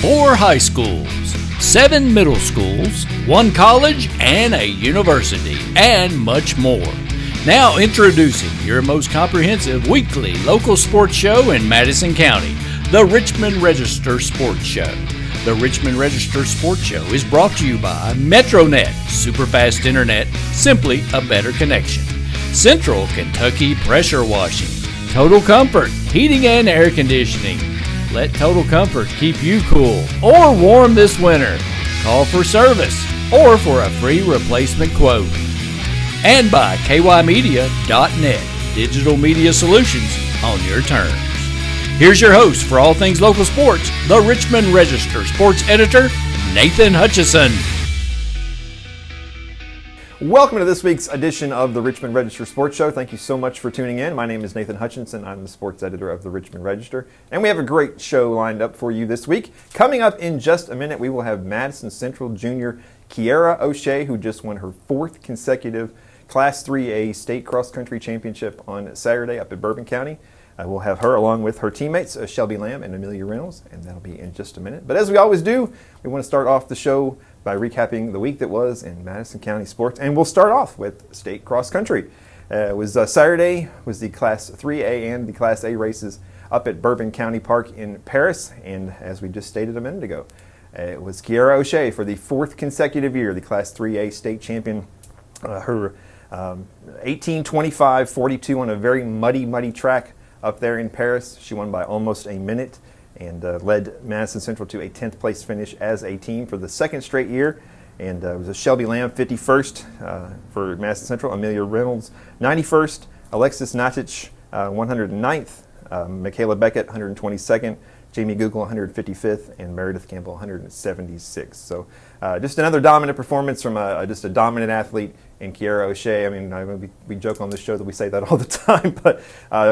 4 high schools, 7 middle schools, 1 college, and a university, and much more. Now introducing your most comprehensive weekly local sports show in Madison County, the Richmond Register Sports Show. The Richmond Register Sports Show is brought to you by MetroNet, superfast internet, simply a better connection. Central Kentucky Pressure Washing, Total Comfort, heating and air conditioning. Let Total Comfort keep you cool or warm this winter. Call for service or for a free replacement quote. And by kymedia.net, digital media solutions on your terms. Here's your host for all things local sports, the Richmond Register sports editor, Nathan Hutchinson. Welcome to this week's edition of the Richmond Register Sports Show. Thank you so much for tuning in. My name is Nathan Hutchinson. I'm the sports editor of the Richmond Register. And we have a great show lined up for you this week. Coming up in just a minute, we will have Madison Central junior Kiera O'Shea, who just won her 4th consecutive Class 3A State Cross Country Championship on Saturday up at Bourbon County. We'll have her along with her teammates, Shelby and Amelia Reynolds, and that'll be in just a minute. But as we always do, we want to start off the show by recapping the week that was in Madison County sports. And we'll start off with state cross country. It was Saturday was the Class 3A and the Class A races up at Bourbon County Park in Paris. And as we just stated a minute ago, it was Kiera O'Shea for the 4th consecutive year, the Class 3A state champion. Her 18:25.42 on a very muddy track up there in Paris. She won by almost a minute and led Madison Central to a 10th place finish as a team for the 2nd straight year. And it was a Shelby 51st for Madison Central, Amelia Reynolds 91st, Alexis Natic 109th, Michaela Beckett 122nd, Jamie Google 155th, and Meredith Campbell 176th. So just another dominant performance from just a dominant athlete in Kiera O'Shea. I mean, we joke on this show that we say that all the time, but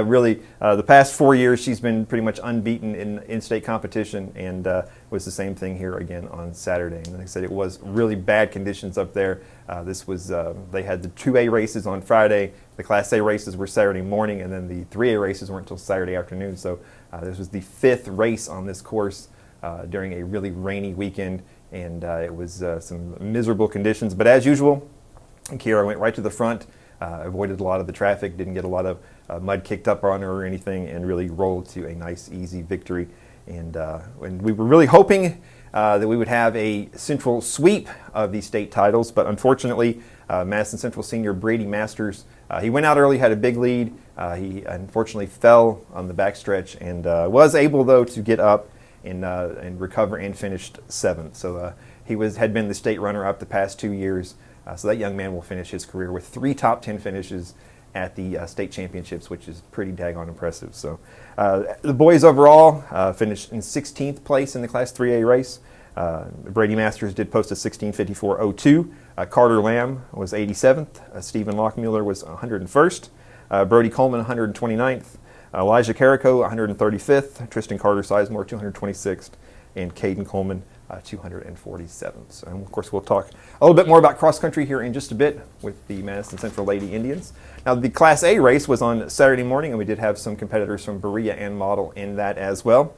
really the past 4 years she's been pretty much unbeaten in in-state competition, and was the same thing here again on Saturday. And like I said, it was really bad conditions up there. This was they had the 2A races on Friday, the Class A races were Saturday morning, and then the 3A races weren't until Saturday afternoon. So this was the 5th race on this course during a really rainy weekend, and it was some miserable conditions. But as usual, Kiera went right to the front, avoided a lot of the traffic, didn't get a lot of mud kicked up on her or anything, and really rolled to a nice, easy victory. And we were really hoping that we would have a central sweep of these state titles, but unfortunately, Madison Central senior Brady Masters, he went out early, had a big lead. He unfortunately fell on the backstretch and was able, though, to get up and recover and finished 7th. So he had been the state runner-up the past 2 years. So that young man will finish his career with 3 top 10 finishes at the state championships, which is pretty daggone impressive. So the boys overall finished in 16th place in the Class 3A race. Brady Masters did post a 16:54.02. Carter Lamb was 87th. Stephen Lockmuller was 101st. Brody Coleman 129th. Elijah Carrico 135th. Tristan Carter Sizemore 226th. And Caden Coleman 247th. So, and of course, we'll talk a little bit more about cross country here in just a bit with the Madison Central Lady Indians. Now, the Class A race was on Saturday morning, and we did have some competitors from Berea and Model in that as well.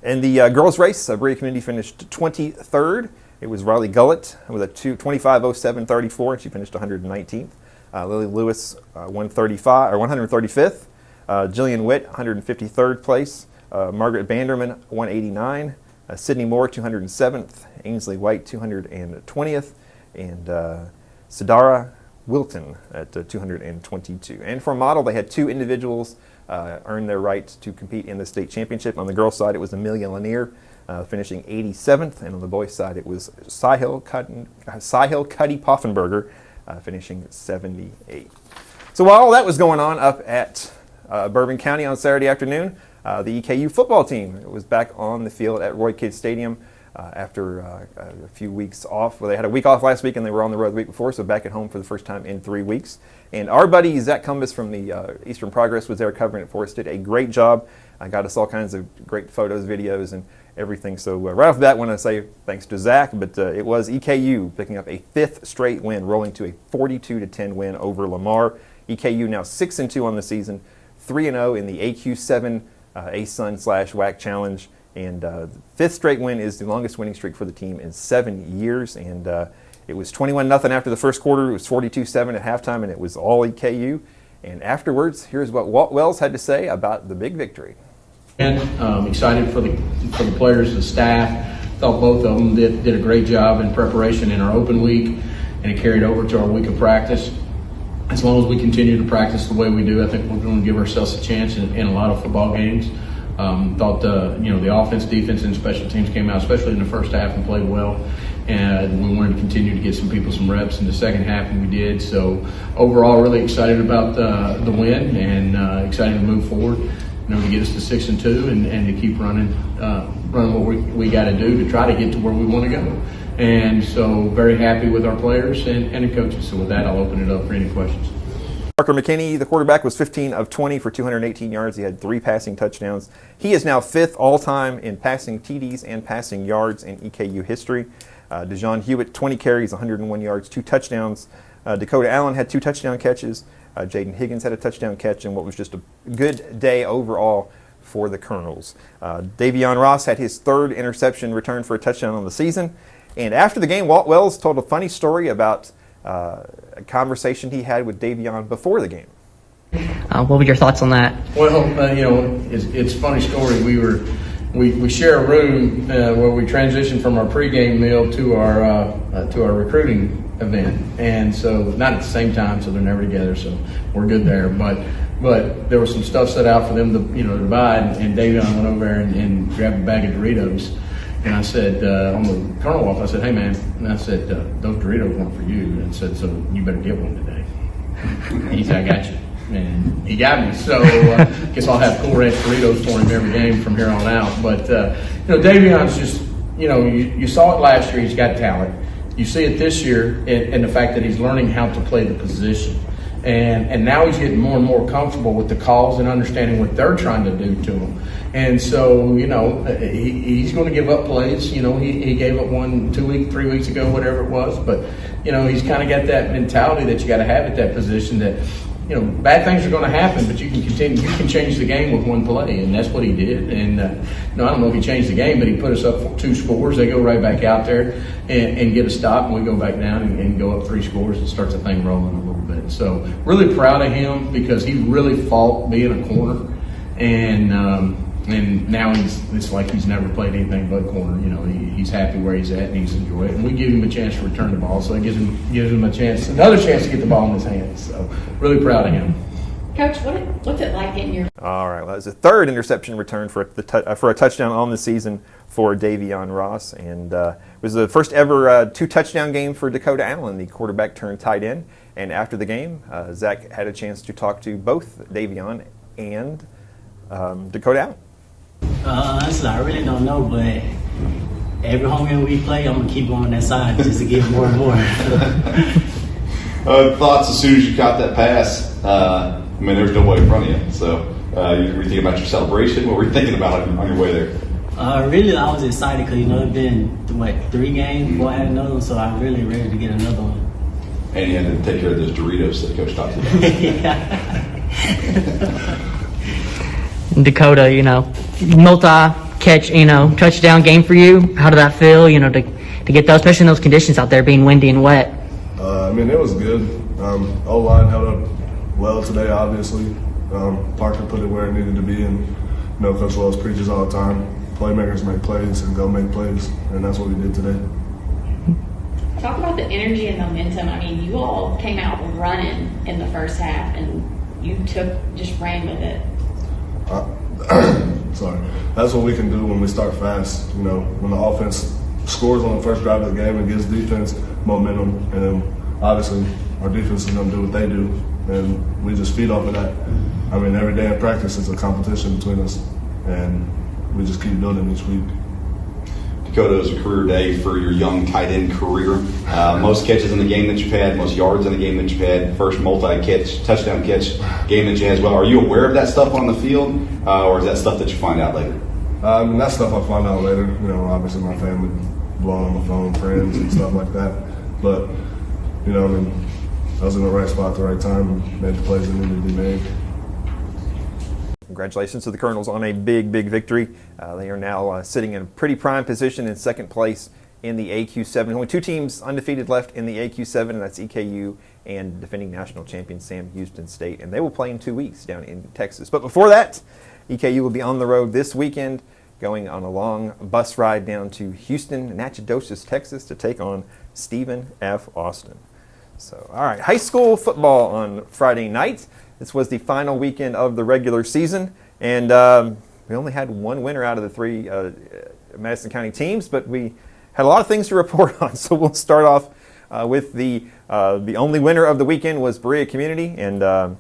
In the girls' race, Berea Community finished 23rd. It was Riley Gullett with a 25:07.34, and she finished 119th. Lily Lewis 135th. Jillian Witt 153rd place. Margaret Banderman 189. Sydney Moore 207th, Ainsley White 220th, and Sidara Wilton at 222. And for Model, they had 2 individuals earn their right to compete in the state championship. On the girls' side, it was Amelia Lanier finishing 87th, and on the boys' side, it was Sahil Cuddy Poffenberger finishing 78. So while all that was going on up at Bourbon County on Saturday afternoon, the EKU football team was back on the field at Roy Kidd Stadium after a few weeks off. Well, they had a week off last week and they were on the road the week before, so back at home for the first time in 3 weeks. And our buddy Zach Cumbus from the Eastern Progress was there covering it for us, did a great job. Got us all kinds of great photos, videos, and everything. So right off the bat, I want to say thanks to Zach, but it was EKU picking up a 5th straight win, rolling to a 42-10 win over Lamar. EKU now 6-2 on the season, 3-0 in the AQ7 ASUN/WAC Challenge, And the fifth straight win is the longest winning streak for the team in 7 years. And it was 21-0 after the first quarter. It was 42-7 at halftime, and it was all EKU. And afterwards, here's what Walt Wells had to say about the big victory. And excited for the players, the staff. Thought both of them did a great job in preparation in our open week, and it carried over to our week of practice. As long as we continue to practice the way we do, I think we're going to give ourselves a chance in a lot of football games. Thought the offense, defense, and special teams came out, especially in the first half, and played well. And we wanted to continue to get some people some reps in the second half, and we did. So overall, really excited about the win, and excited to move forward. To get us to 6-2 and to keep running what we got to do to try to get to where we want to go. And so very happy with our players and the coaches. So with that, I'll open it up for any questions. Parker Mckinney, the quarterback, was 15 of 20 for 218 yards. He had 3 passing touchdowns. He is now 5th all-time in passing TDs and passing yards in EKU history. DeJohn Hewitt, 20 carries, 101 yards, 2 touchdowns. Dakota Allen had 2 touchdown catches. Jaden Higgins had a touchdown catch, and what was just a good day overall for the Colonels. Davion Ross had his 3rd interception return for a touchdown on the season. And after the game, Walt Wells told a funny story about a conversation he had with Davion before the game. What were your thoughts on that? Well, it's a funny story. We share a room where we transitioned from our pregame meal to our recruiting event, and so not at the same time, so they're never together, so we're good there. But there was some stuff set out for them to divide, and Davion went over there and grabbed a bag of Doritos, and I said on the Colonel walk, I said, "Hey man," and I said, "Those Doritos weren't for you," and I said, "So you better get one today." And he said, "I got you." And he got me, so guess I'll have Cool Ranch Doritos for him every game from here on out. But Davion's just, you saw it last year. He's got talent. You see it this year in the fact that he's learning how to play the position, and now he's getting more and more comfortable with the calls and understanding what they're trying to do to him. And so he's going to give up plays. He gave up one 3 weeks ago, whatever it was. But he's kind of got that mentality that you got to have at that position that. Bad things are going to happen, but you can continue. You can change the game with one play, and that's what he did. And I don't know if he changed the game, but he put us up for 2 scores. They go right back out there and get a stop, and we go back down and go up 3 scores and start the thing rolling a little bit. So really proud of him because he really fought being a corner, and now it's like he's never played anything but corner. He's happy where he's at and he's enjoying it. And we give him a chance to return the ball, so it gives him another chance to get the ball in his hands. So really proud of him. Coach, what's it like getting your? All right, well, it was the 3rd interception return for a touchdown on the season for Davion Ross, and it was the first ever 2 touchdown game for Dakota Allen, the quarterback turned tight end. And after the game, Zach had a chance to talk to both Davion and Dakota Allen. Honestly, I really don't know, but every home game we play, I'm going to keep going on that side just to get more and more. Thoughts as soon as you caught that pass? There's nobody in front of you. So you were thinking about your celebration? What were you thinking about on your way there? Really, I was excited because, it's been, 3 games before I had another one, so I'm really ready to get another one. And you had to take care of those Doritos that Coach talked about. Yeah. Dakota, multi-catch, touchdown game for you. How did that feel, to get those, especially in those conditions out there being windy and wet? It was good. O-line held up well today, obviously. Parker put it where it needed to be, and Coach Wells preaches all the time. Playmakers make plays and go make plays, and that's what we did today. Talk about the energy and momentum. You all came out running in the first half, and you just ran with it. Sorry. That's what we can do when we start fast. When the offense scores on the first drive of the game and gives defense momentum, and then obviously our defense is going to do what they do, and we just feed off of that. Every day in practice is a competition between us, and we just keep building each week. Dakota, it was a career day for your young tight end career. Most catches in the game that you've had, most yards in the game that you've had, first multi-catch, touchdown catch game that you had as well. Are you aware of that stuff on the field, or is that stuff that you find out later? That's stuff I find out later. Obviously my family blowing on my phone, friends and stuff like that. But, I was in the right spot at the right time and made the plays that needed to be made. congratulations to the Colonels on a big victory. They are now sitting in a pretty prime position in second place in the AQ7. Only 2 teams undefeated left in the AQ7, and that's EKU and defending national champion Sam Houston State. And they will play in 2 weeks down in Texas. But before that, EKU will be on the road this weekend, going on a long bus ride down to Houston, Natchitoches, Texas, to take on Stephen F. Austin. So, all right, high school football on Friday night. This was the final weekend of the regular season, and we only had one winner out of the 3 Madison County teams, but we had a lot of things to report on. So we'll start off with the only winner of the weekend was Berea Community, and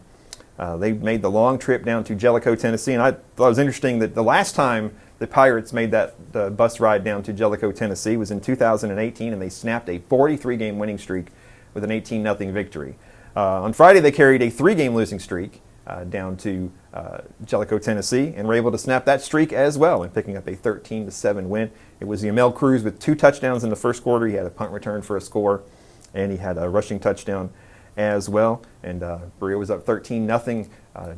they made the long trip down to Jellicoe, Tennessee. And I thought it was interesting that the last time the Pirates made that bus ride down to Jellicoe, Tennessee was in 2018, and they snapped a 43-game winning streak with an 18-0 victory. On Friday, they carried a 3-game losing streak down to Jellicoe, Tennessee, and were able to snap that streak as well in picking up a 13-7 win. It was Amel Cruz with 2 touchdowns in the first quarter. He had a punt return for a score, and he had a rushing touchdown as well. And Berea was up 13-0.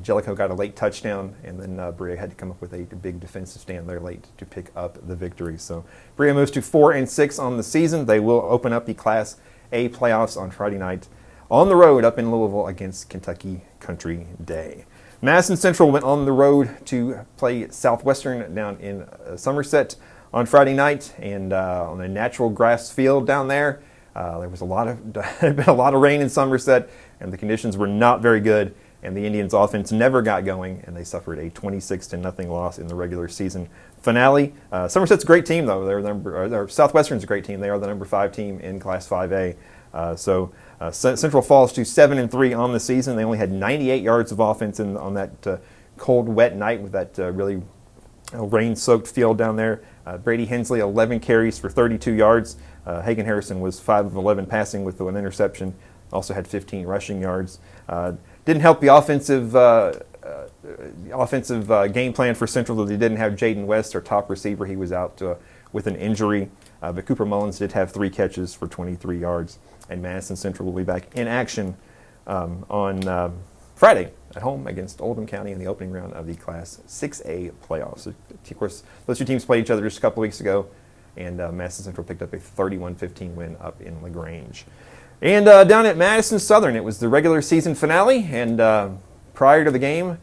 Jellicoe got a late touchdown, and then Berea had to come up with a big defensive stand there late to pick up the victory. So Berea moves to 4-6 on the season. They will open up the Class A playoffs on Friday night on the road up in Louisville against Kentucky Country Day. Madison Central went on the road to play Southwestern down in Somerset on Friday night, and on a natural grass field down there. There was been a lot of rain in Somerset, and the conditions were not very good, and the Indians' offense never got going, and they suffered a 26-0 loss in the regular season finale. Somerset's a great team, though. Southwestern's a great team. They are the number 5 team in Class 5A. Central falls to 7-3 on the season. They only had 98 yards of offense on that cold, wet night with that really rain-soaked field down there. Brady Hensley, 11 carries for 32 yards. Hagan Harrison was 5 of 11 passing with an interception. Also had 15 rushing yards. Didn't help the offensive game plan for Central, though they didn't have Jaden West, their top receiver. He was out with an injury. But Cooper Mullins did have 3 catches for 23 yards. And Madison Central will be back in action on Friday at home against Oldham County in the opening round of the Class 6A playoffs. So, of course, those 2 teams played each other just a couple weeks ago, and Madison Central picked up a 31-15 win up in LaGrange. And down at Madison Southern, it was the regular season finale, and prior to the game,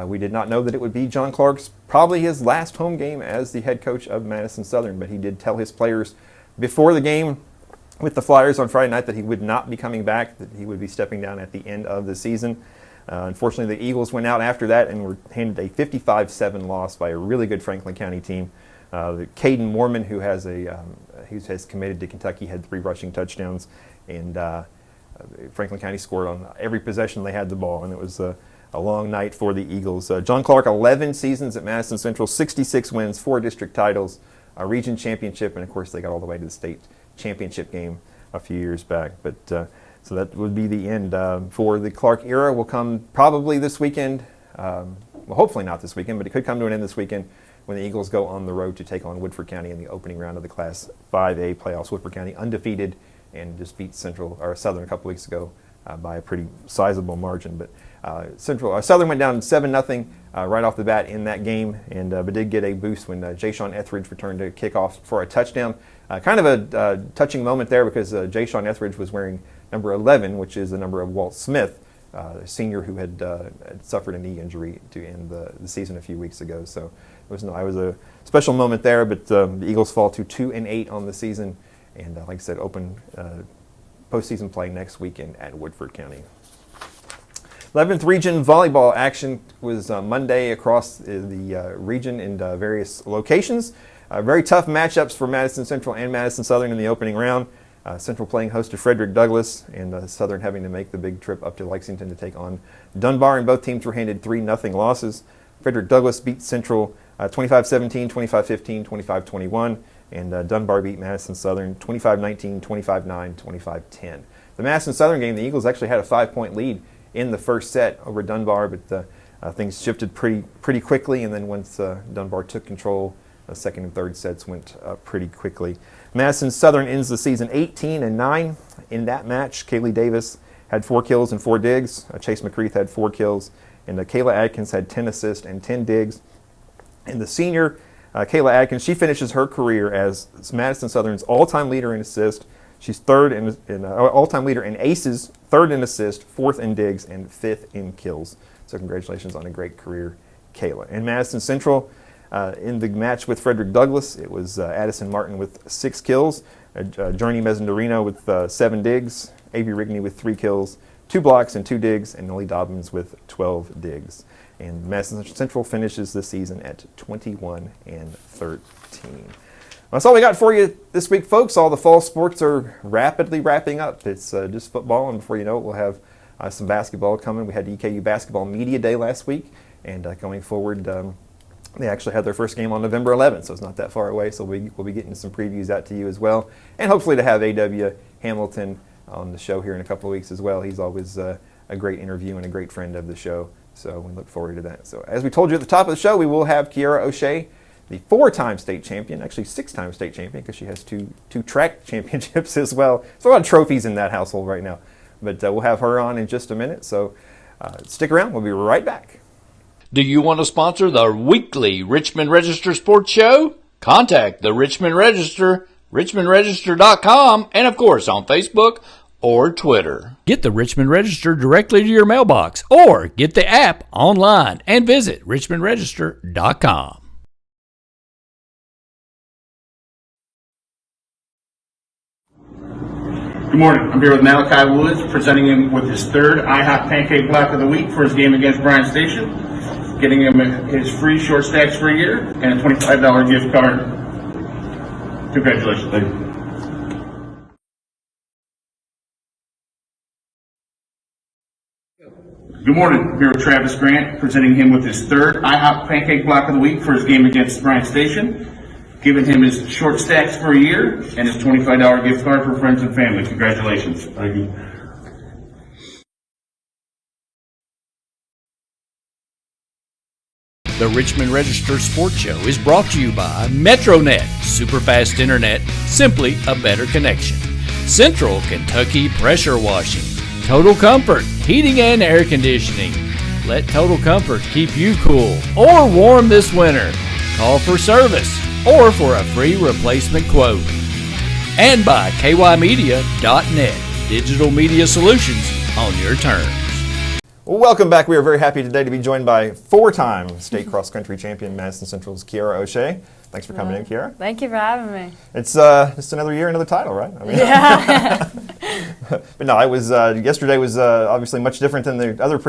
we did not know that it would be John Clark's probably his last home game as the head coach of Madison Southern, but he did tell his players before the game with the Flyers on Friday night that he would not be coming back, that he would be stepping down at the end of the season. Unfortunately, the Eagles went out after that and were handed a 55-7 loss by a really good Franklin County team. Caden Mormon, who has committed to Kentucky, had 3 rushing touchdowns, and Franklin County scored on every possession they had the ball, and it was a long night for the Eagles. John Clark, 11 seasons at Madison Central, 66 wins, 4 district titles, a region championship, and of course they got all the way to the state championship game a few years back. But so that would be the end for the Clark era. Will come probably this weekend. Well, hopefully not this weekend, but it could come to an end this weekend when the Eagles go on the road to take on Woodford County in the opening round of the Class 5A playoffs. Woodford County undefeated and just beat Southern a couple weeks ago by a pretty sizable margin. But Southern went down 7-0 right off the bat in that game, and but did get a boost when Jay-Sean Etheridge returned to kickoff for a touchdown. Kind of a touching moment there because Jay-Sean Etheridge was wearing number 11, which is the number of Walt Smith, a senior who had suffered a knee injury to end the season a few weeks ago. So it was a special moment there, but the Eagles fall to 2-8 on the season, and like I said, open postseason play next weekend at Woodford County. 11th Region Volleyball action was Monday across the region in various locations. Very tough matchups for Madison Central and Madison Southern in the opening round. Central playing host to Frederick Douglass, and Southern having to make the big trip up to Lexington to take on Dunbar, and both teams were handed 3-0 losses. Frederick Douglass beat Central 25-17, 25-15, 25-21, and Dunbar beat Madison Southern 25-19, 25-9, 25-10. The Madison Southern game, the Eagles actually had a 5-point lead in the first set over Dunbar, but things shifted pretty quickly, and then once Dunbar took control, the second and third sets went pretty quickly. Madison Southern ends the season 18-9 in that match. Kaylee Davis had 4 kills and 4 digs. Chase McCreath had 4 kills And Kayla Adkins had 10 assists and 10 digs. And the senior, Kayla Adkins, she finishes her career as Madison Southern's all-time leader in assists. She's third in all-time leader in aces, third in assists, fourth in digs, and fifth in kills. So congratulations on a great career, Kayla. And Madison Central, in the match with Frederick Douglass, it was Addison Martin with 6 kills, Journey Mezzandorino with 7 digs, Avery Rigney with 3 kills, 2 blocks and 2 digs, and Nellie Dobbins with 12 digs. And Madison Central finishes this season at 21-13. That's all we got for you this week, folks. All the fall sports are rapidly wrapping up. It's just football, and before you know it, we'll have some basketball coming. We had EKU Basketball Media Day last week, and going forward, they actually had their first game on November 11th, so it's not that far away. So we'll be getting some previews out to you as well, and hopefully to have A.W. Hamilton on the show here in a couple of weeks as well. He's always a great interview and a great friend of the show, so we look forward to that. So as we told you at the top of the show, we will have Kiera O'Shea, the 4-time state champion, actually 6-time state champion because she has two track championships as well. There's a lot of trophies in that household right now. But we'll have her on in just a minute, so stick around. We'll be right back. Do you want to sponsor the weekly Richmond Register Sports Show? Contact the Richmond Register, richmondregister.com, and of course on Facebook or Twitter. Get the Richmond Register directly to your mailbox or get the app online and visit richmondregister.com. Good morning. I'm here with Malachi Woods, presenting him with his 3rd IHOP Pancake Block of the Week for his game against Bryan Station, getting him his free short stacks for a year and a $25 gift card. Congratulations. Thank you. Good morning. I'm here with Travis Grant, presenting him with his 3rd IHOP Pancake Block of the Week for his game against Bryan Station, giving him his short stacks for a year and his $25 gift card for friends and family. Congratulations. Thank you. The Richmond Register Sports Show is brought to you by MetroNet, superfast internet, simply a better connection. Central Kentucky Pressure Washing, Total Comfort, heating and air conditioning. Let Total Comfort keep you cool or warm this winter. Call for service or for a free replacement quote. And by kymedia.net, digital media solutions on your terms. Well, welcome back. We are very happy today to be joined by 4-time state cross-country champion Madison Central's Kiera O'Shea. Thanks for coming in, Kiera. Thank you for having me. It's just another year, another title, right? I mean, yeah. But no, it was yesterday was obviously much different than the other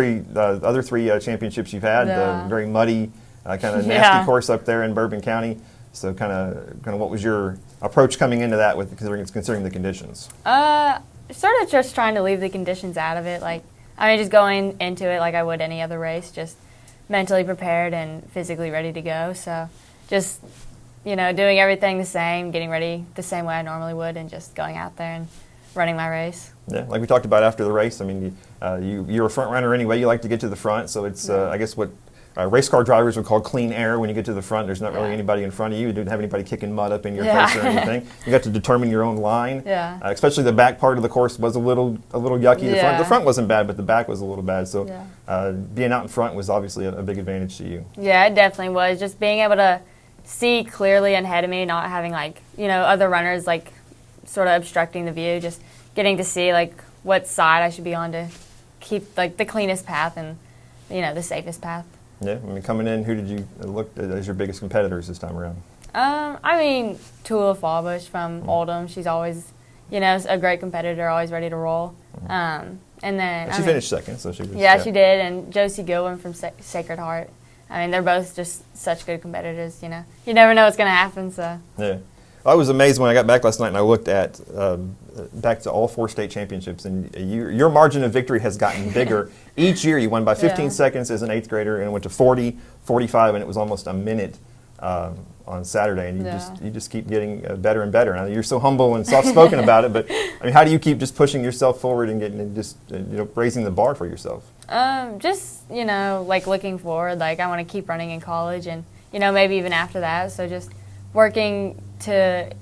3 championships you've had. Yeah. Very muddy, kind of nasty course up there in Bourbon County. So kind of what was your approach coming into that with considering the conditions? Sort of just trying to leave the conditions out of it. Just going into it like I would any other race, just mentally prepared and physically ready to go. So just, doing everything the same, getting ready the same way I normally would, and just going out there and running my race. Yeah, like we talked about after the race, I mean, you're a front runner anyway. You like to get to the front, so it's, I guess, what race car drivers would call clean air. When you get to the front, there's not really anybody in front of you. You didn't have anybody kicking mud up in your face or anything. You got to determine your own line. Yeah. Especially the back part of the course was a little yucky. The front wasn't bad, but the back was a little bad. So being out in front was obviously a big advantage to you. Yeah, it definitely was. Just being able to see clearly ahead of me, not having other runners sort of obstructing the view. Just getting to see what side I should be on to keep the cleanest path and the safest path. Yeah, I mean, coming in, who did you look at as your biggest competitors this time around? Tula Fallbush from Oldham. She's always, a great competitor, always ready to roll. And then she finished second, so she was. Yeah, she did. And Josie Goodwin from Sacred Heart. They're both just such good competitors. You never know what's going to happen. So. Yeah. I was amazed when I got back last night and I looked at back to all 4 state championships, and your margin of victory has gotten bigger. Each year you won by 15 seconds as an 8th grader, and went to 40, 45, and it was almost a minute on Saturday. And you just keep getting better and better. And you're so humble and soft-spoken about it, but how do you keep just pushing yourself forward and getting raising the bar for yourself? Looking forward. I want to keep running in college, and maybe even after that. So just working to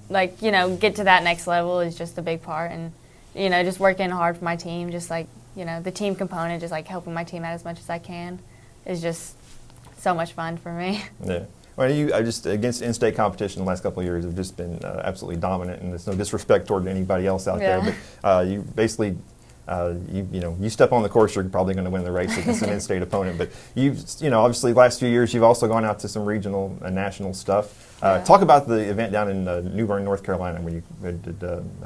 get to that next level is just a big part, and just working hard for my team, just the team component, just like helping my team out as much as I can, is just so much fun for me. Yeah. Well, I just against in-state competition the last couple of years have just been absolutely dominant, and there's no disrespect toward anybody else out there, but you basically. You step on the course, you're probably going to win the race against an in-state opponent. But obviously, last few years you've also gone out to some regional and national stuff. Talk about the event down in New Bern, North Carolina, where you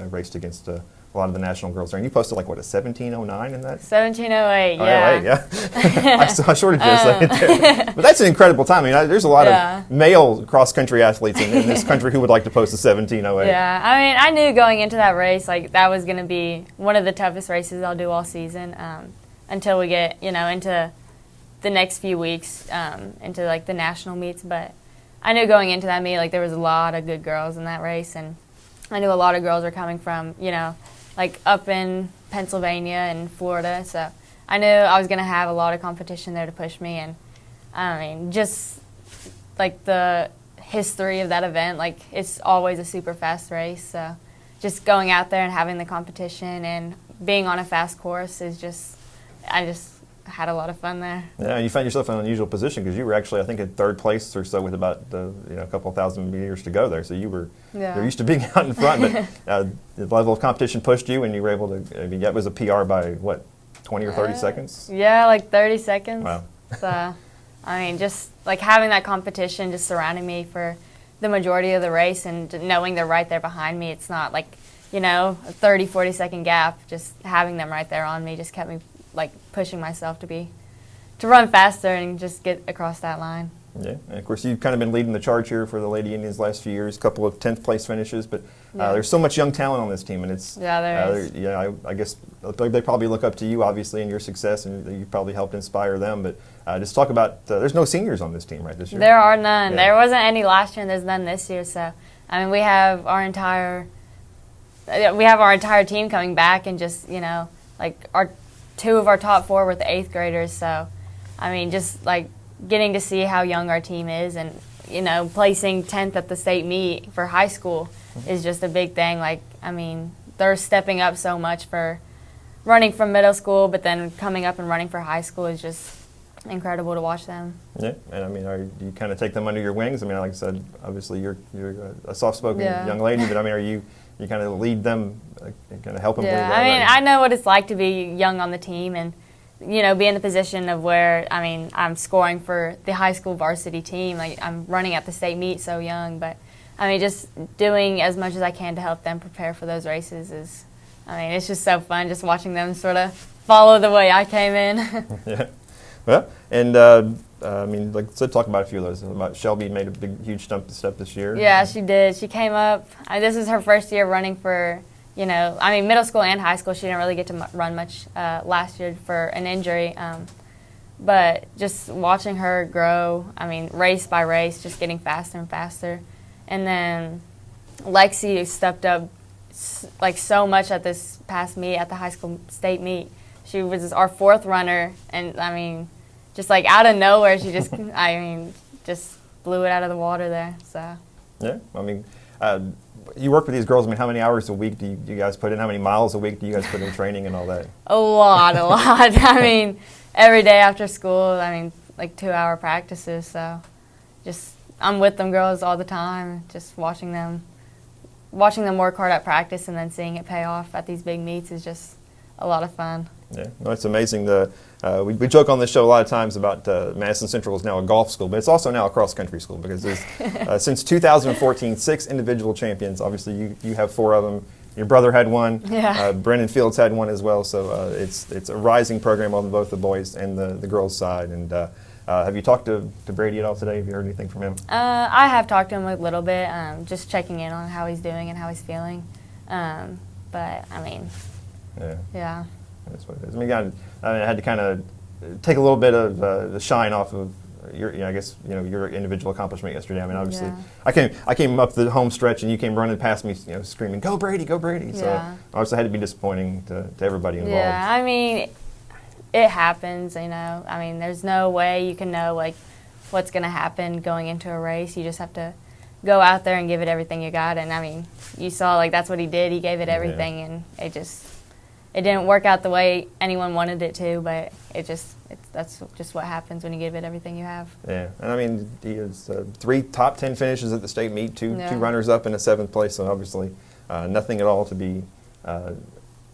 raced against a lot of the national girls there. And you posted a 17:09 in that. 17:08, yeah. Yeah. I shorted you a second there. But that's an incredible time. I mean, there's a lot of male cross-country athletes in this country who would like to post a 17:08. Yeah, I mean, I knew going into that race, that was going to be one of the toughest races I'll do all season until we get, into the next few weeks, into, the national meets. But I knew going into that meet, there was a lot of good girls in that race, and I knew a lot of girls were coming from, up in Pennsylvania and Florida, so I knew I was going to have a lot of competition there to push me. And I mean, just the history of that event, it's always a super fast race, so just going out there and having the competition and being on a fast course is I just had a lot of fun there. Yeah, you found yourself in an unusual position because you were actually, I think, in third place or so with about a couple of thousand meters to go there. So you're used to being out in front, but the level of competition pushed you, and you were able to. I mean, that was a PR by what, 20 or 30 seconds? Yeah, 30 seconds. Wow. So, I mean, just having that competition just surrounding me for the majority of the race, and knowing they're right there behind me. It's not a 30, 40 second gap. Just having them right there on me just kept me pushing myself to run faster and just get across that line. Yeah, and of course you've kind of been leading the charge here for the Lady Indians last few years, a couple of 10th place finishes, but there's so much young talent on this team, and it's there is. I guess they probably look up to you obviously in your success, and you probably helped inspire them. But just talk about there's no seniors on this team right this year. There are none. Yeah. There wasn't any last year, and there's none this year. So I mean, we have our entire team coming back, and just our 2 of our top 4 were the 8th graders, so I mean, just getting to see how young our team is, and placing 10th at the state meet for high school is just a big thing. I mean, they're stepping up so much for running from middle school, but then coming up and running for high school is just incredible to watch them. Yeah, and I mean, do you kind of take them under your wings? I mean, like I said, obviously you're a soft-spoken young lady, but I mean, you kind of lead them, kind of help them believe that? I mean, I know what it's like to be young on the team and, be in the position of where, I mean, I'm scoring for the high school varsity team. I'm running at the state meet so young, but, I mean, just doing as much as I can to help them prepare for those races is, I mean, it's just so fun just watching them sort of follow the way I came in. Yeah. Well, and I mean, like I said, talk about a few of those. About Shelby made a huge step this year. Yeah, she did. She came up. This is her first year running for, middle school and high school. She didn't really get to run much last year for an injury. But just watching her grow, I mean, race by race, just getting faster and faster. And then Lexi stepped up so much at this past meet, at the high school state meet. She was our 4th runner, and I mean, just out of nowhere, she just, just blew it out of the water there. So. Yeah, I mean, you work with these girls. I mean, how many hours a week do you guys put in? How many miles a week do you guys put in training and all that? A lot. I mean, every day after school, 2-hour practices. So, just I'm with them girls all the time, just watching them work hard at practice, and then seeing it pay off at these big meets is just a lot of fun. Yeah, no, it's amazing. We joke on this show a lot of times about Madison Central is now a golf school, but it's also now a cross-country school because there's, since 2014, 6 individual champions. Obviously, you have 4 of them. Your brother had one. Yeah. Brennan Fields had one as well. So it's a rising program on both the boys and the girls' side. And have you talked to Brady at all today? Have you heard anything from him? I have talked to him a little bit, just checking in on how he's doing and how he's feeling. But I mean, yeah. That's what it is. I mean, I had to kind of take a little bit of the shine off of your individual accomplishment yesterday. I mean, obviously, I came up the home stretch and you came running past me, screaming, "Go Brady, go Brady!" So obviously, it had to be disappointing to everybody involved. Yeah, I mean, it happens. I mean, there's no way you can know what's going to happen going into a race. You just have to go out there and give it everything you got. And I mean, you saw that's what he did. He gave it everything, and it didn't work out the way anyone wanted it to, but that's just what happens when you give it everything you have. Yeah, and I mean, he has 3 top 10 finishes at the state meet, two runners-up and a 7th place, so obviously nothing at all to be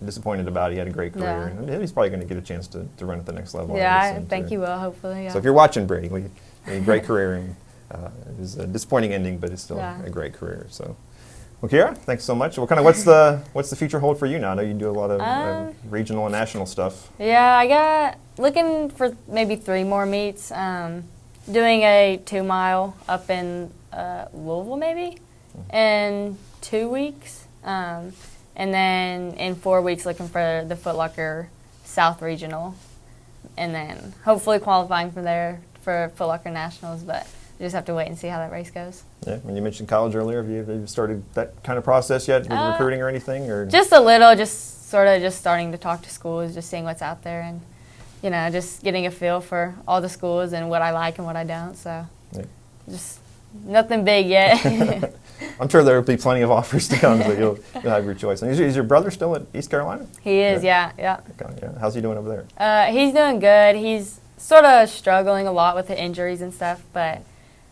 disappointed about. He had a great career, and he's probably going to get a chance to run at the next level. Yeah, I think he will, hopefully. Yeah. So if you're watching, Brady, he had a great career, and it was a disappointing ending, but it's still a great career. So, well, Kiera, thanks so much. What's the future hold for you now? I know you do a lot of regional and national stuff. Yeah, I got looking for maybe 3 more meets. Doing a 2-mile up in Louisville, maybe in 2 weeks. And then in 4 weeks looking for the Foot Locker South Regional. And then hopefully qualifying from there for Foot Locker Nationals, but we just have to wait and see how that race goes. Yeah, when you mentioned college earlier, have you started that kind of process yet with recruiting or anything? Or just a little, just starting to talk to schools, just seeing what's out there and, just getting a feel for all the schools and what I like and what I don't. So just nothing big yet. I'm sure there will be plenty of offers to come, so you'll have your choice. And is your brother still at East Carolina? He is, yeah. Okay, yeah. How's he doing over there? He's doing good. He's sort of struggling a lot with the injuries and stuff, but,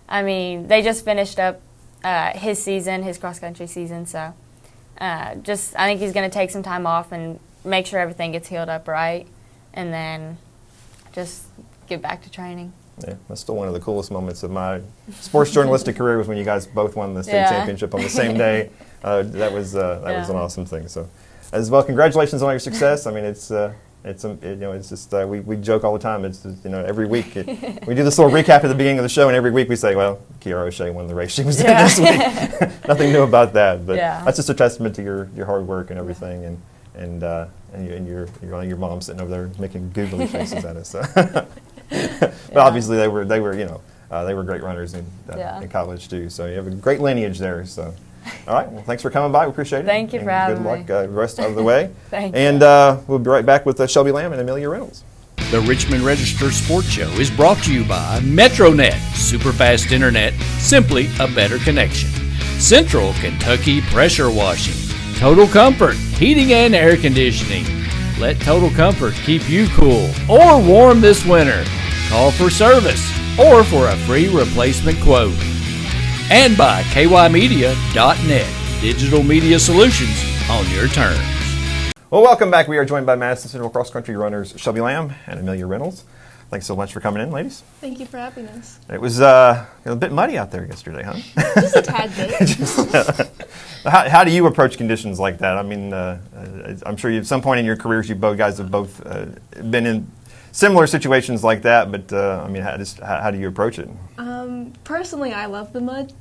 I mean, they just finished up his season, his cross-country season, so I think he's going to take some time off and make sure everything gets healed up right, and then just get back to training. Yeah, that's still one of the coolest moments of my sports journalistic career was when you guys both won the state championship on the same day. That was an awesome thing. So, as well, congratulations on all your success. I mean, it's just we joke all the time. It's just, every week we do this little recap at the beginning of the show, and every week we say, well, Kiera O'Shea won the race she was in this week. Nothing new about that, but that's just a testament to your hard work and everything, and your mom sitting over there making googly faces at us. So. But obviously they were great runners in college too. So you have a great lineage there. So, all right. Well, thanks for coming by. We appreciate it. Thank you for having me. Good luck the rest of the way. Thank you. And we'll be right back with Shelby Lamb and Amelia Reynolds. The Richmond Register Sports Show is brought to you by MetroNet, superfast internet, simply a better connection. Central Kentucky Pressure Washing, Total Comfort, heating and air conditioning. Let Total Comfort keep you cool or warm this winter. Call for service or for a free replacement quote. And by kymedia.net, digital media solutions on your terms. Well, welcome back. We are joined by Madison Central cross country runners Shelby Lamb and Amelia Reynolds. Thanks so much for coming in, ladies. Thank you for having us. It was a bit muddy out there yesterday, huh? Just a tad bit. How do you approach conditions like that? I mean, I'm sure at some point in your careers, you guys have both been in similar situations like that, but I mean, how do you approach it? Personally, I love the mud.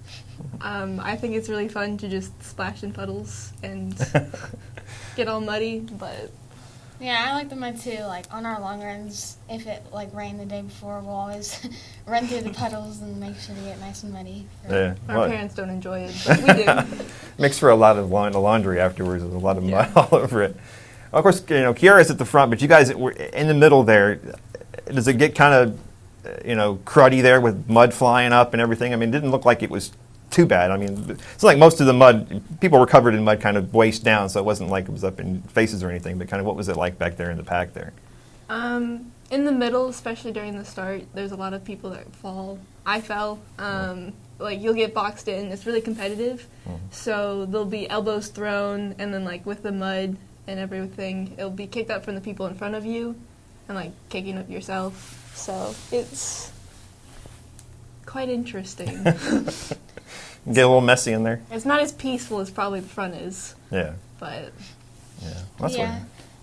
I think it's really fun to just splash in puddles and get all muddy, but... Yeah, I like the mud too. Like on our long runs, if it rained the day before, we'll always run through the puddles and make sure to get nice and muddy. Yeah. Our parents don't enjoy it, but we do. Makes for a lot of laundry afterwards. There's a lot of mud all over it. Of course, Kiara's at the front, but you guys were in the middle there. Does it get kind of, cruddy there with mud flying up and everything? I mean, it didn't look like it was too bad. I mean, it's like most of the mud, people were covered in mud kind of waist down, so it wasn't like it was up in faces or anything, but kind of what was it like back there in the pack there? In the middle, especially during the start, there's a lot of people that fall. I fell. You'll get boxed in. It's really competitive, so there'll be elbows thrown, and then with the mud and everything, it'll be kicked up from the people in front of you and kicking up yourself. So it's quite interesting. Get a little messy in there. It's not as peaceful as probably the front is. Yeah. But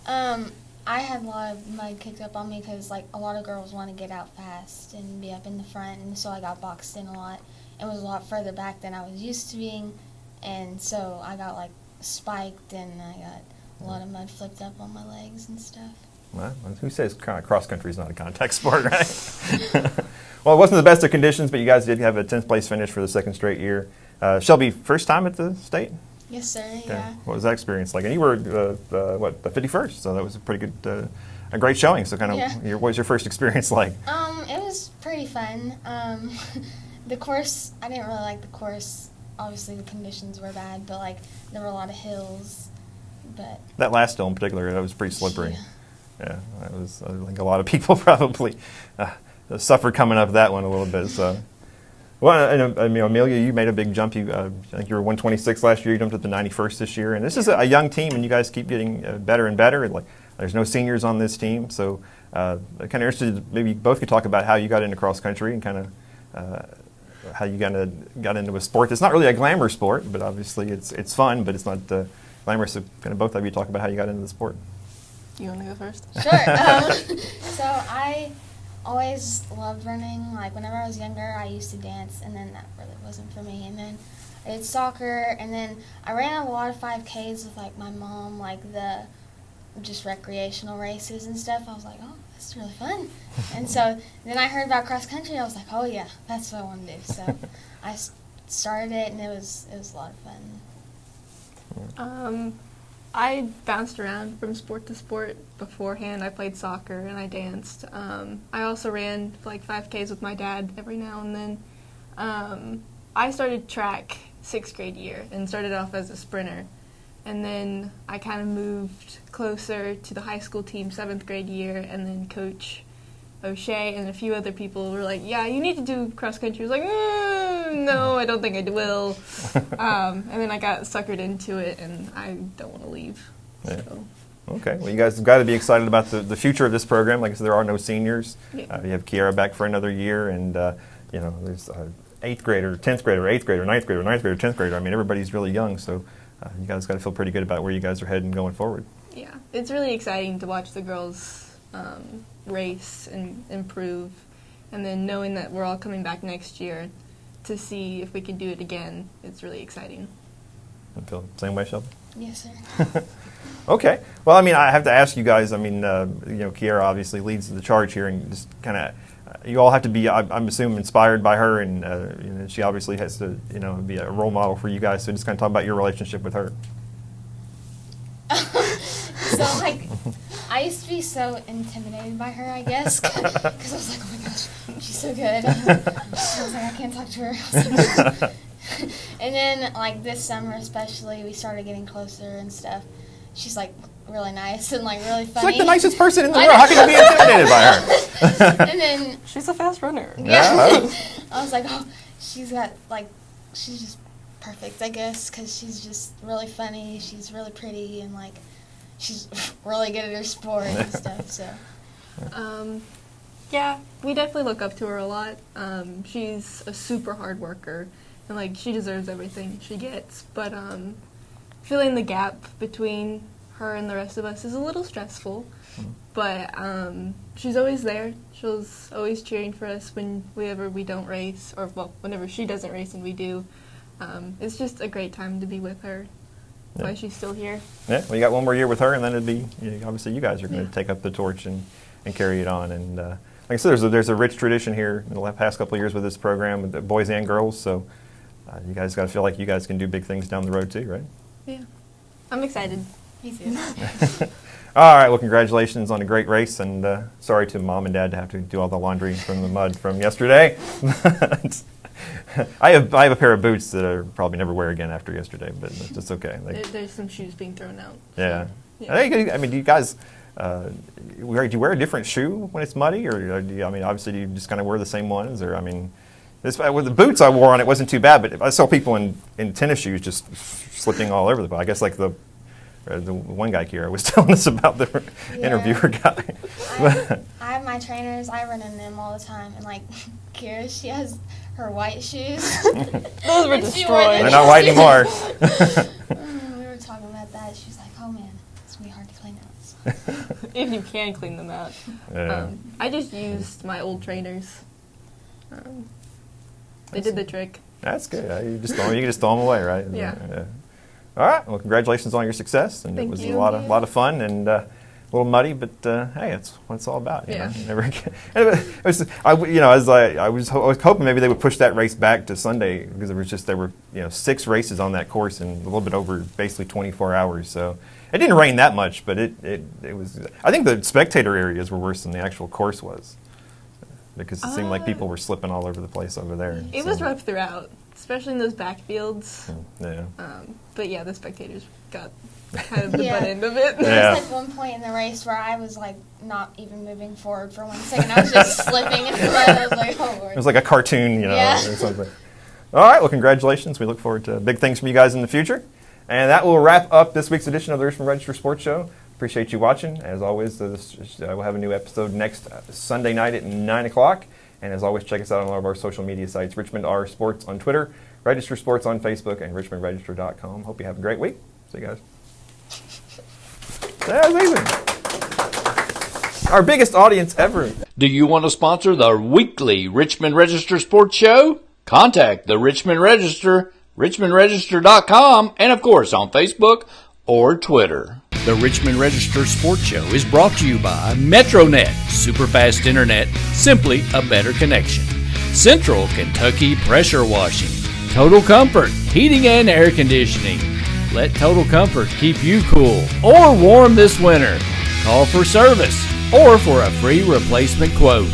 I had a lot of mud kicked up on me because a lot of girls want to get out fast and be up in the front, and so I got boxed in a lot. It was a lot further back than I was used to being, and so I got spiked, and I got a lot of mud flipped up on my legs and stuff. Well, who says cross country is not a contact sport, right? Well, it wasn't the best of conditions, but you guys did have a 10th place finish for the second straight year. Shelby, first time at the state? Yes, sir. Okay. Yeah. What was that experience like? And you were the 51st, so that was a pretty good, a great showing. So what was your first experience like? It was pretty fun. The course, I didn't really like the course. Obviously, the conditions were bad, but there were a lot of hills, But that last hill in particular, that was pretty slippery. Yeah, that was. I think a lot of people probably suffered coming up that one a little bit. So, well, I mean, Amelia, you made a big jump. You, I think you were 126 last year. You jumped up to 91st this year, and this is a young team, and you guys keep getting better and better. Like, there's no seniors on this team, so I'm kind of interested. Maybe you both could talk about how you got into cross country and kind of how you got into a sport that's not really a glamour sport, but obviously it's fun, but it's not glamorous. So, kind of both of you talk about how you got into the sport. You want to go first? Sure. So I always loved running. Like whenever I was younger, I used to dance, and then that really wasn't for me. And then I did soccer, and then I ran a lot of 5Ks with like my mom, like the just recreational races and stuff. I was like, oh, that's really fun. And so then I heard about cross country. I was like, oh yeah, that's what I want to do. So I started it, and it was a lot of fun. I bounced around from sport to sport beforehand. I played soccer and I danced. I also ran like 5Ks with my dad every now and then. I started track 6th grade year and started off as a sprinter. And then I kind of moved closer to the high school team 7th grade year, and then Coach O'Shea and a few other people were like, yeah, you need to do cross country. I was like, no, I don't think I will. And then I got suckered into it, and I don't want to leave. Yeah. So. Okay. Well, you guys have got to be excited about the future of this program. Like I said, there are no seniors. Yeah. You have Ciara back for another year, and there's 8th grader, 10th grader, 8th grader, 9th grader, 9th grader, 10th grader. I mean, everybody's really young, so you guys got to feel pretty good about where you guys are heading going forward. Yeah, it's really exciting to watch the girls race and improve, and then knowing that we're all coming back next year to see if we can do it again. It's really exciting. I feel the same way, Shelby? Yes, sir. Okay. Well, I mean, I have to ask you guys. I mean, Kiera obviously leads the charge here, and just kind of, you all have to be, I'm assuming, inspired by her, and she obviously has to, be a role model for you guys. So just kind of talk about your relationship with her. So, like, I used to be so intimidated by her, I guess, because I was like, oh my gosh, she's so good. I was like, I can't talk to her. And then, like, this summer especially, we started getting closer and stuff. She's, like, really nice and, like, really funny. She's like the nicest person in the world. How can you be intimidated by her? And then... She's a fast runner. Yeah. I was like, oh, she's just perfect, I guess, because she's just really funny. She's really pretty, and, like, she's really good at her sport and stuff, so. Yeah, we definitely look up to her a lot. She's a super hard worker, and, like, she deserves everything she gets. But filling the gap between her and the rest of us is a little stressful. But she's always there. She's always cheering for us whenever we don't race, or, well, whenever she doesn't race and we do. It's just a great time to be with her. That's why she's still here. Yeah, well, you got one more year with her, and then it'd be, obviously you guys are going to take up the torch and carry it on. And like I said, there's a rich tradition here in the past couple of years with this program, with the boys and girls. So you guys got to feel like you guys can do big things down the road too, right? Yeah, I'm excited. Me too. All right, well, congratulations on a great race, and sorry to Mom and Dad to have to do all the laundry from the mud from yesterday. I have a pair of boots that I'll probably never wear again after yesterday, but it's okay. There's some shoes being thrown out. Yeah. Yeah. I mean, do you guys, do you wear a different shoe when it's muddy, or do you, obviously do you just kind of wear the same ones, or, with the boots I wore on, it wasn't too bad, but I saw people in tennis shoes just slipping all over the place. I guess like the one guy, Kiera, was telling us about, the interviewer guy. I have my trainers. I run in them all the time. And, like, Kiera, she has her white shoes. Those were destroyed. They're not white anymore. We were talking about that. She was like, oh, man, it's going to be hard to clean out. If you can clean them out. Yeah. I just used my old trainers. They did the trick. That's good. You can just throw them away, right? Yeah. All right. Well, congratulations on your success, and Thank it was you. a lot of fun and a little muddy, but hey, it's what it's all about. You know? Never again. I was hoping maybe they would push that race back to Sunday, because there were 6 races on that course in a little bit over basically 24 hours. So it didn't rain that much, but it was. I think the spectator areas were worse than the actual course was, because it seemed like people were slipping all over the place over there. It was rough throughout, especially in those backfields. Yeah. But yeah, the spectators got kind of the Yeah. butt end of it. There was like one point in the race where I was like not even moving forward for 1 second. I was just slipping in the mud. I was like, oh Lord. It was like a cartoon, Yeah. or something. All right, well, congratulations. We look forward to big things from you guys in the future. And that will wrap up this week's edition of the Richmond Register Sports Show. Appreciate you watching. As always, we'll have a new episode next Sunday night at 9 o'clock. And as always, check us out on all of our social media sites, Richmond R Sports on Twitter, Register Sports on Facebook, and richmondregister.com. Hope you have a great week. See you guys. That was easy. Our biggest audience ever. Do you want to sponsor the weekly Richmond Register Sports Show? Contact the Richmond Register, richmondregister.com, and of course on Facebook or Twitter. The Richmond Register Sports Show is brought to you by MetroNet, superfast internet, simply a better connection. Central Kentucky Pressure Washing, Total Comfort, heating and air conditioning. Let Total Comfort keep you cool or warm this winter. Call for service or for a free replacement quote.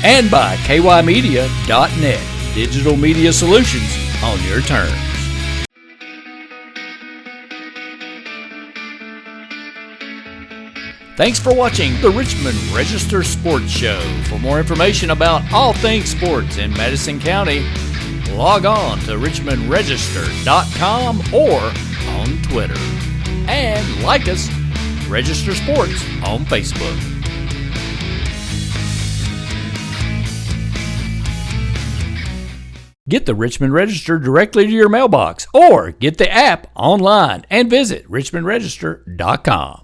And by kymedia.net, digital media solutions on your terms. Thanks for watching the Richmond Register Sports Show. For more information about all things sports in Madison County, log on to richmondregister.com or on Twitter. And like us, Register Sports on Facebook. Get the Richmond Register directly to your mailbox or get the app online and visit richmondregister.com.